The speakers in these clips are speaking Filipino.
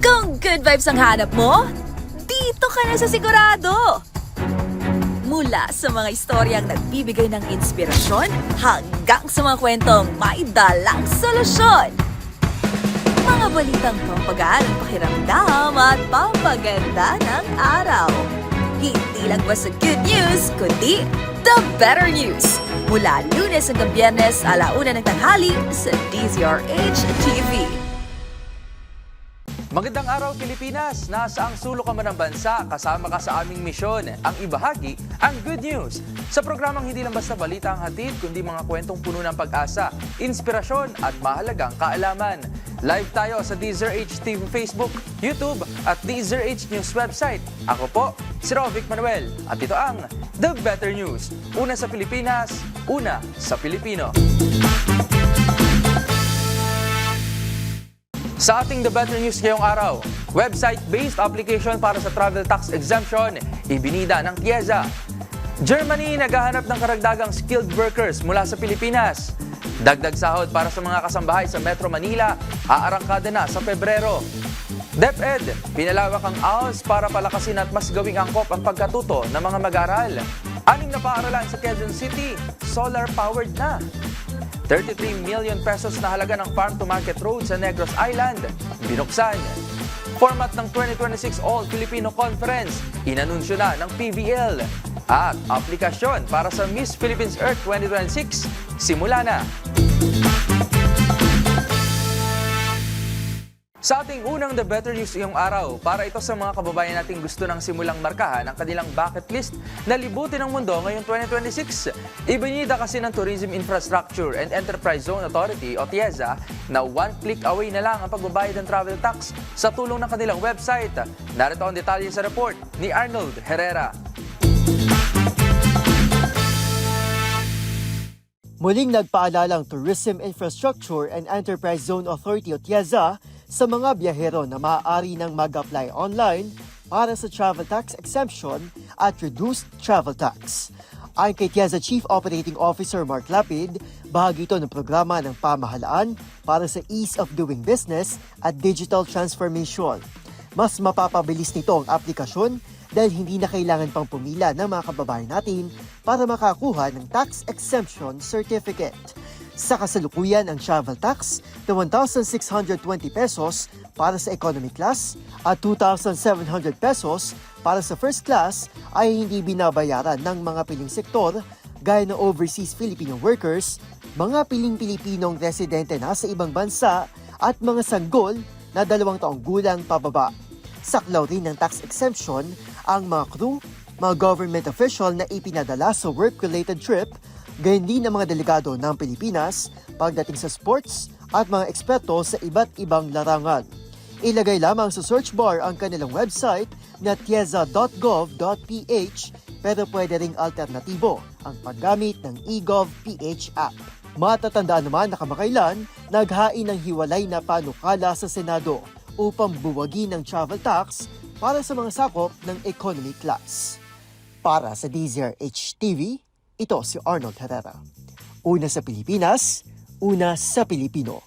Kung good vibes ang hanap mo, dito ka na sa sigurado! Mula sa mga istoryang nagbibigay ng inspirasyon hanggang sa mga kwentong may dalang solusyon. Mga balitang pampagaan ang pakiramdam at pampaganda ng araw. Hindi lang basta good news, kundi the better news. Mula Lunes hanggang Biyernes, 1:00 ng tanghali sa DZRH TV. Magandang araw Pilipinas! Nasa ang sulok ka man ng bansa, kasama ka sa aming misyon, ang ibahagi ang good news. Sa programang hindi lang basta balita ang hatid, kundi mga kwentong puno ng pag-asa, inspirasyon at mahalagang kaalaman. Live tayo sa DZRH TV Facebook, YouTube at DZRH News website. Ako po, si Rovic Manuel at ito ang The Better News. Una sa Pilipinas, una sa Pilipino. Sa ating The Better News ngayong araw, website-based application para sa travel tax exemption, ibinida ng TIEZA. Germany naghahanap ng karagdagang skilled workers mula sa Pilipinas. Dagdag sahod para sa mga kasambahay sa Metro Manila, aarangkada na sa Pebrero. DepEd, pinalawak ang ALS para palakasin at mas gawing angkop ang pagkatuto ng mga mag-aaral. 6 na paaralan sa Quezon City, solar-powered na. 33 million pesos na halaga ng farm-to-market road sa Negros Island, binuksan. Format ng 2026 All-Filipino Conference, inanunsyo na ng PVL. At aplikasyon para sa Miss Philippines Earth 2026, simula na. Sa ating unang The Better News ngayong araw, para ito sa mga kababayan nating gusto ng simulang markahan ang kanilang bucket list na libutin ang mundo ngayong 2026. Ibinida kasi ng Tourism Infrastructure and Enterprise Zone Authority o TIEZA na one click away na lang ang pagbabayad ng travel tax sa tulong ng kanilang website. Narito ang detalye sa report ni Arnold Herrera. Muling nagpaalala ang Tourism Infrastructure and Enterprise Zone Authority o TIEZA sa mga biyahero na maaari nang mag-apply online para sa travel tax exemption at reduced travel tax. Ayon kay TIEZA Chief Operating Officer Mark Lapid, bahagi ito ng programa ng pamahalaan para sa ease of doing business at digital transformation. Mas mapapabilis nito ang aplikasyon dahil hindi na kailangan pang pumila ng mga kababayan natin para makakuha ng tax exemption certificate. Sa kasalukuyan, ang travel tax na 1,620 pesos para sa economy class at 2,700 pesos para sa first class ay hindi binabayaran ng mga piling sektor gaya ng overseas Filipino workers, mga piling Pilipinong residente na sa ibang bansa at mga sanggol na 2 taong gulang pababa. Saklaw rin ng tax exemption ang mga crew, mga government official na ipinadala sa work-related trip, gayon din ang mga delegado ng Pilipinas pagdating sa sports at mga eksperto sa iba't ibang larangan. Ilagay lamang sa search bar ang kanilang website na tieza.gov.ph pero pwede ring alternatibo ang paggamit ng eGov.ph app. Matatandaan naman na kamakailan, naghain ng hiwalay na panukala sa Senado upang buwagin ang travel tax para sa mga sakop ng economy class. Para sa DZRH TV, ito si Arnold Herrera. Una sa Pilipinas, una sa Pilipino.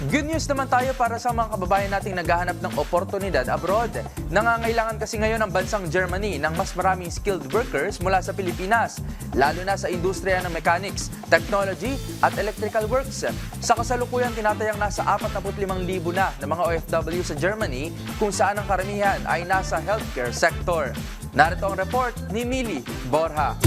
Good news naman tayo para sa mga kababayan nating naghahanap ng oportunidad abroad. Nangangailangan kasi ngayon ang bansang Germany ng mas maraming skilled workers mula sa Pilipinas, lalo na sa industriya ng mechanics, technology at electrical works. Sa kasalukuyan, tinatayang nasa 45,000 na ng mga OFW sa Germany kung saan ang karamihan ay nasa healthcare sector. Narito ang report ni Mili Borja.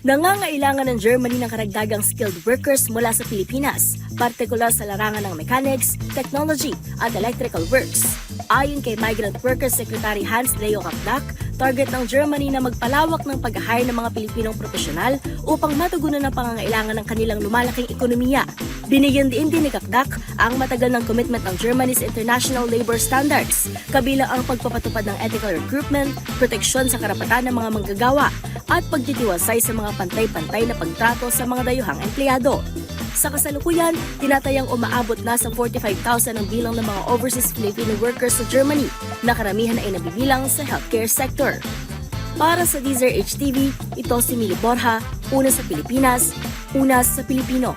Nangangailangan ng Germany ng karagdagang skilled workers mula sa Pilipinas, partikular sa larangan ng mechanics, technology at electrical works. Ayon kay Migrant Workers Secretary Hans Leo Kakdak, target ng Germany na magpalawak ng pag-hire ng mga Pilipinong profesional upang matugunan ang pangangailangan ng kanilang lumalaking ekonomiya. Binigyan din ni Kakdak ang matagal ng commitment ng Germany's International Labor Standards, kabilang ang pagpapatupad ng ethical recruitment, proteksyon sa karapatan ng mga manggagawa, at pagtitiwasay sa mga pantay-pantay na pagtrato sa mga dayuhang empleyado. Sa kasalukuyan, tinatayang umaabot na sa 45,000 ang bilang ng mga overseas Filipino workers sa Germany na karamihan ay nabibilang sa healthcare sector. Para sa Deezer HTV, ito si Mili Borja, una sa Pilipinas, una sa Pilipino.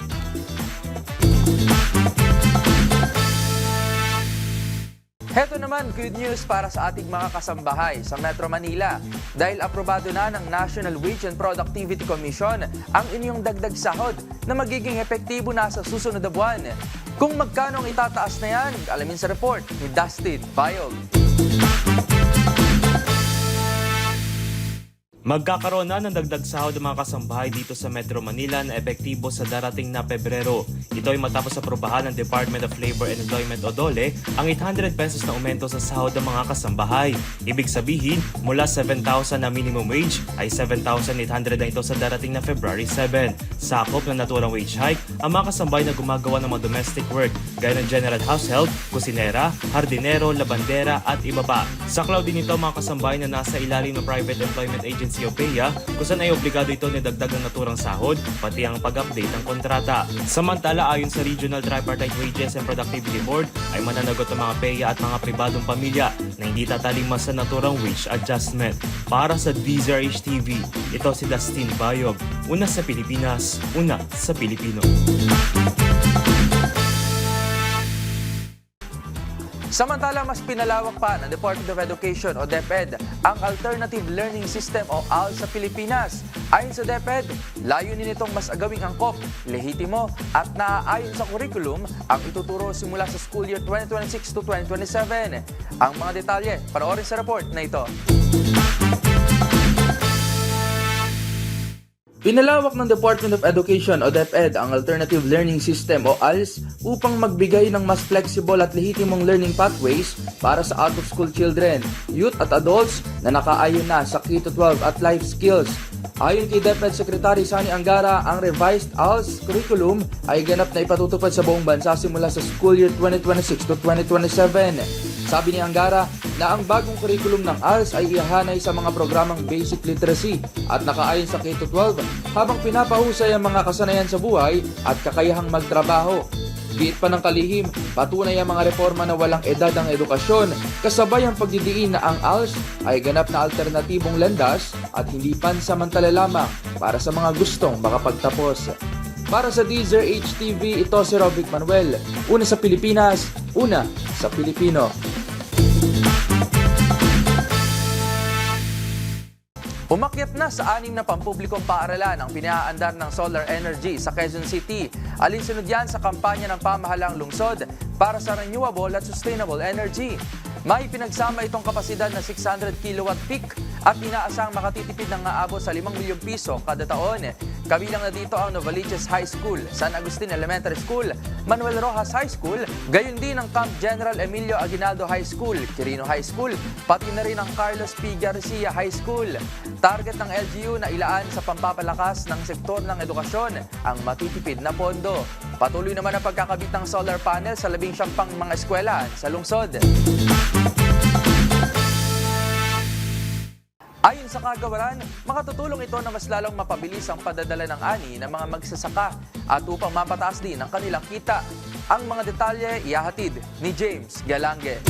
Heto naman, good news para sa ating mga kasambahay sa Metro Manila. Dahil aprobado na ng National Wage and Productivity Commission ang inyong dagdag sahod na magiging epektibo na sa susunod na buwan. Kung magkano ang itataas na yan, alamin sa report ni Dustin Bayog. Magkakaroon na ng dagdag sahod ng mga kasambahay dito sa Metro Manila na epektibo sa darating na Pebrero. Ito ay matapos aprobahan ng Department of Labor and Employment o DOLE ang 800 pesos na aumento sa sahod ng mga kasambahay. Ibig sabihin, mula 7,000 na minimum wage ay 7,800 na ito sa darating na February 7. Sakop ng naturang wage hike ang mga kasambahay na gumagawa ng mga domestic work gaya ng general househelp, kusinera, hardinero, labandera at iba pa. Saklaw din ito mga kasambahay na nasa ilalim ng Private Employment Agency o PEA kung saan ay obligado ito na dagdag ng naturang sahod pati ang pag-update ng kontrata. Samantala ayon sa Regional Tripartite Wages and Productivity Board ay mananagot ang mga PEA at mga pribadong pamilya na hindi tatalimas sa naturang wage adjustment. Para sa Deezer HTV, ito si Dustin Bayog, una sa Pilipinas, una sa Pilipino. Samantala, mas pinalawak pa ng Department of Education o DepEd ang Alternative Learning System o ALS sa Pilipinas. Ayon sa DepEd, layunin nitong mas agawing angkop, lehitimo at naaayon sa curriculum ang ituturo simula sa school year 2026 to 2027. Ang mga detalye, panoorin sa report na ito. Pinalawak ng Department of Education o DepEd ang Alternative Learning System o ALS upang magbigay ng mas flexible at lehitimong learning pathways para sa out-of-school children, youth at adults na nakaayon na sa K-12 at life skills. Ayon kay DepEd Secretary Sani Angara, ang revised ALS curriculum ay ganap na ipatutupad sa buong bansa simula sa school year 2026 to 2027. Sabi ni Angara na ang bagong curriculum ng ALS ay ihahanay sa mga programang basic literacy at nakaayon sa K-12 habang pinapahusay ang mga kasanayan sa buhay at kakayahang magtrabaho. Giit pa ng kalihim, patunay ang mga reforma na walang edad ang edukasyon kasabay ang pagdidiin na ang ALS ay ganap na alternatibong landas at hindi pansamantala lamang para sa mga gustong makapagtapos. Para sa Deezer HTV, ito si Rovic Manuel, una sa Pilipinas, una sa Pilipino. Umakyat na sa 6 na pampublikong paaralan ang pinaandar ng solar energy sa Quezon City. Alinsunod yan sa kampanya ng pamahalang lungsod para sa renewable at sustainable energy. May pinagsama itong kapasidad na 600 kilowatt peak at inaasang makatitipid ng aabot sa 5 milyong piso kada taon. Kabilang na dito ang Novaliches High School, San Agustin Elementary School, Manuel Rojas High School, gayon din ang Camp General Emilio Aguinaldo High School, Quirino High School, pati na rin ang Carlos P. Garcia High School. Target ng LGU na ilaan sa pampapalakas ng sektor ng edukasyon ang matitipid na pondo. Patuloy naman ang pagkakabit ng solar panel sa 19 pang mga eskwela sa lungsod. Ayon sa kagawaran, makatutulong ito na mas lalong mapabilis ang padadala ng ani ng mga magsasaka at upang mapataas din ang kanilang kita. Ang mga detalye ihahatid ni James Galange.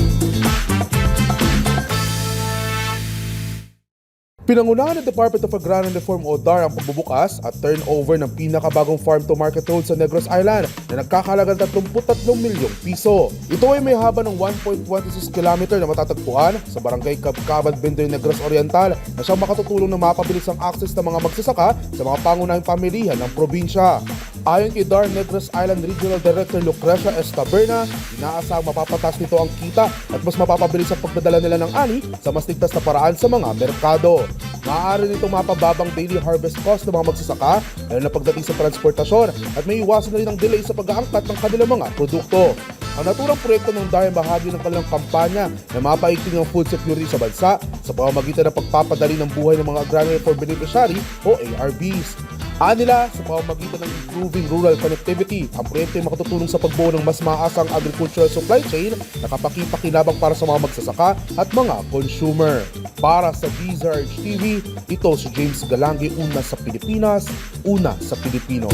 Pinangunahan ng Department of Agrarian Reform o DAR ang pagbubukas at turnover ng pinakabagong farm-to-market road sa Negros Island na nagkakahalagang 33 milyong piso. Ito ay may haba ng 1.26 km na matatagpuan sa Barangay Cabcaban, Bendoy, Negros Oriental na siyang makatutulong na mapabilis ang access ng mga magsasaka sa mga pangunahing pamilihan ng probinsya. Ayon kay DAR Negros Island Regional Director Lucrecia S. Taberna, inaasang mapapatas nito ang kita at mas mapapabilis ang pagdadala nila ng ani sa mas ligtas na paraan sa mga merkado. Maaari nitong mapababang daily harvest cost ng mga magsasaka, lalo na pagdating sa transportasyon at may iwasan na rin ang delay sa pag-aangkat ng kanilang mga produkto. Ang naturang proyekto ng DAR ay bahagi ng kanilang kampanya na mapaigting ang food security sa bansa sa pamamagitan ng pagpapadali ng buhay ng mga Agrarian Reform Beneficiary o ARBs. Anila, sa pamamagitan ng improving rural connectivity, ang proyekto ay makatutulong sa pagbuo ng mas maasang agricultural supply chain na kapakipakinabang para sa mga magsasaka at mga consumer. Para sa Deezer TV, ito si James Galange, una sa Pilipinas, una sa Pilipino.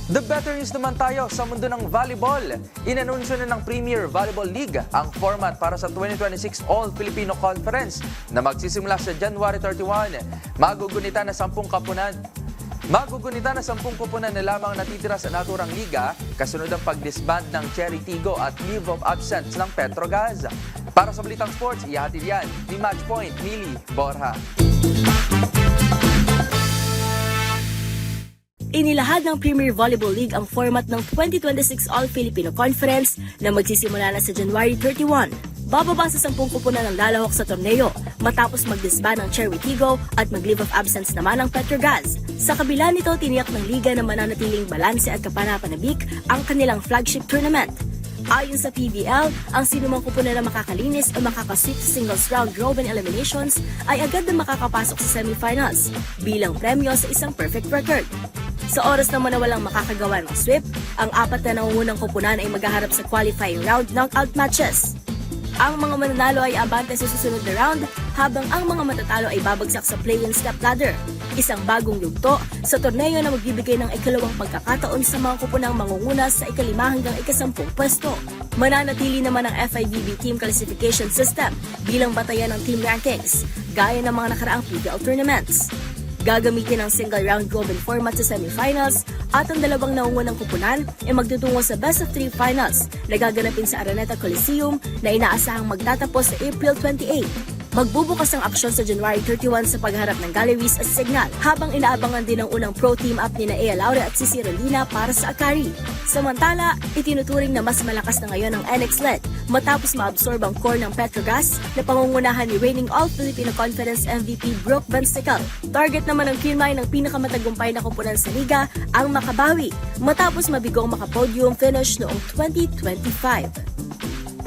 The better news naman tayo sa mundo ng volleyball. Inanunsyo na ng Premier Volleyball League ang format para sa 2026 All-Filipino Conference na magsisimula sa January 31. Magugunita na 10 koponan na lamang natitira sa naturang liga kasunod ang pag-disband ng Cherry Tigo at leave of absence ng Petrogas. Para sa Balitang Sports, ihatid yan ni Matchpoint Mili Borja. Inilahad ng Premier Volleyball League ang format ng 2026 All-Filipino Conference na magsisimula na sa January 31. Bababa sa 10 koponan ng lalahok sa torneo matapos mag-disband ng Cherry Tigo at mag-leave of absence naman ng Petrogas. Sa kabila nito, tiniyak ng liga na mananatiling balanse at kapanapanabik ang kanilang flagship tournament. Ayon sa PBL, ang sinumang kupunan na makakalinis o makakasweep sa singles round robin eliminations ay agad na makakapasok sa semifinals bilang premyo sa isang perfect record. Sa oras naman na walang makakagawa ng sweep, ang 4 na nangungunang kupunan ay maghaharap sa qualifying round knockout matches. Ang mga mananalo ay abante sa susunod na round habang ang mga matatalo ay babagsak sa play-in step ladder. Isang bagong yugto sa torneo na magbibigay ng ikalawang pagkakataon sa mga kupunang mangunguna sa ika-5 hanggang ika-10 pwesto. Mananatili naman ang FIVB Team Classification System bilang batayan ng team rankings, gaya ng mga nakaraang PBL tournaments. Gagamitin ang single round robin format sa semifinals at ang dalawang naungunang kupunan ay magtutungo sa best of 3 finals na gaganapin sa Araneta Coliseum na inaasahang magtatapos sa April 28. Magbubukas ang aksyon sa January 31 sa pagharap ng Galleries at Signal habang inaabangan din ang unang pro team up ni na Ea Laure at Sisi Rolina para sa Akari. Samantala, itinuturing na mas malakas na ngayon ang NX LED matapos maabsorb ang core ng Petrogas na pangungunahan ni reigning All-Filipino Conference MVP Brooke Vansickle. Target naman ng Kinmay ng pinakamatagumpay na kupunan sa liga ang makabawi matapos mabigong makapodium finish noong 2025.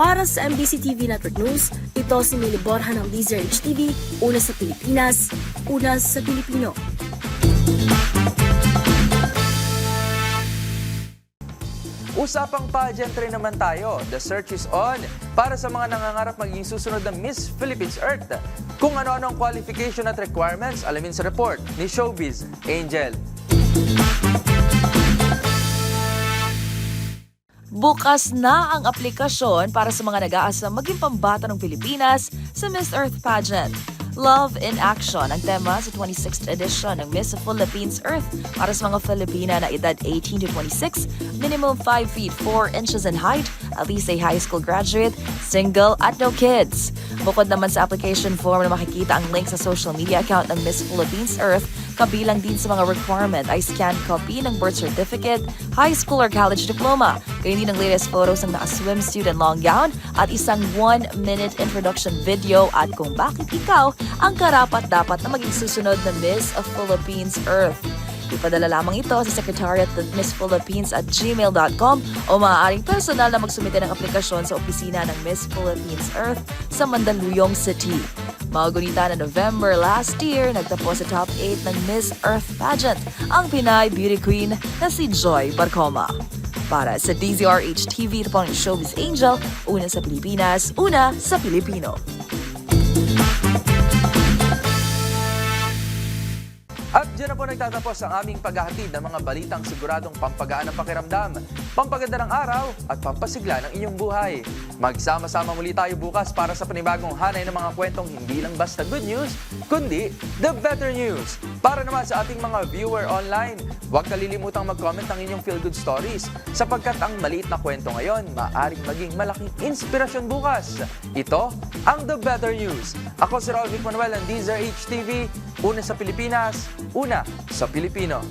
Para sa MBC TV Network News, ito si Mili Borja ng DZRH TV, una sa Pilipinas, una sa Pilipino. Usapang pageantry naman tayo. The search is on para sa mga nangangarap maging susunod na Miss Philippines Earth. Kung ano-ano ang qualification at requirements, alamin sa report ni Showbiz Angel. Bukas na ang aplikasyon para sa mga nag-aasang maging pambata ng Pilipinas sa Miss Earth Pageant. Love in Action ang tema sa 26th edition ng Miss Philippines Earth para sa mga Filipina na edad 18 to 26, minimum 5 feet 4 inches in height, at least a high school graduate, single at no kids. Bukod naman sa application form na makikita ang link sa social media account ng Miss Philippines Earth, kabilang din sa mga requirement ay scan copy ng birth certificate, high school or college diploma, kayo din ang latest photos ng naka-swimsuit and long gown at isang 1-minute introduction video at kung bakit ikaw ang karapat-dapat na maging susunod na Miss of Philippines Earth. Ipadala lamang ito sa secretariat@missphilippines@gmail.com o maaaring personal na magsumite ng aplikasyon sa opisina ng Miss Philippines Earth sa Mandaluyong City. Magunita na November last year, nagtapos sa top 8 ng Miss Earth Pageant ang Pinay beauty queen na si Joy Barcoma. Para sa DZRH TV, ito po ang Showbiz Angel, una sa Pilipinas, una sa Pilipino. At dyan na po nagtatapos ang aming paghahatid ng mga balitang siguradong pampagaan ng pakiramdam, pampaganda ng araw at pampasigla ng inyong buhay. Magsama-sama muli tayo bukas para sa panibagong hanay ng mga kwentong hindi lang basta good news, kundi the better news. Para naman sa ating mga viewer online, huwag kalilimutang mag-comment ng inyong feel-good stories sapagkat ang maliit na kwento ngayon maaaring maging malaking inspirasyon bukas. Ito ang The Better News. Ako si Raul Vic Manuel ng DZRH TV, una sa Pilipinas, una sa Pilipino.